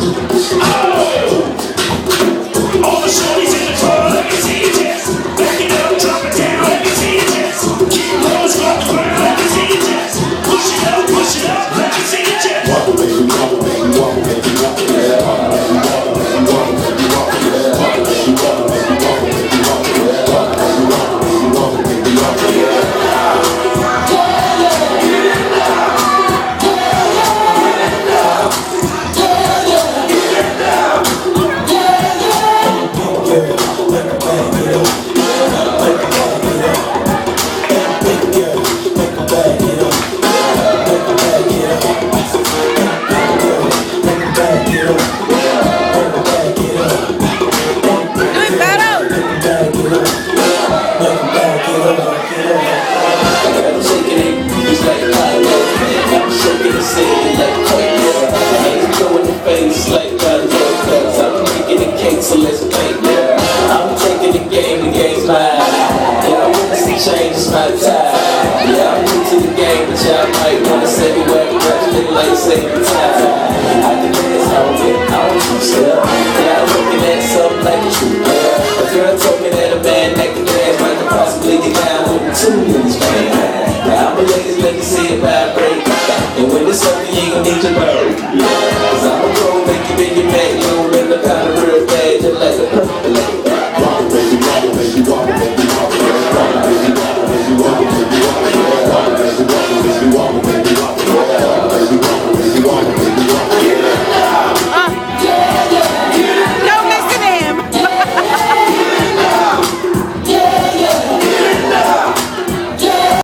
All the shorties in the club, let me see you dance. Back it up, drop it down, let me see you dance. Keep those on the ground, let me see you dance. Push it up, let me see you dance. Walk, baby, walk, baby, walk, baby, walk, yeah. Walk, baby, walk, baby, walk, baby, walk, yeah. Walk, baby, walk, baby, walk, baby, walk, yeah. Walk, baby, walk, baby, walk, baby, walk, yeah. So let's play, yeah. I'm taking the game, the game's mine. Yeah, I want to change, it's my time. Yeah, I'm new to the game, but y'all might wanna say me where the rest look like same time.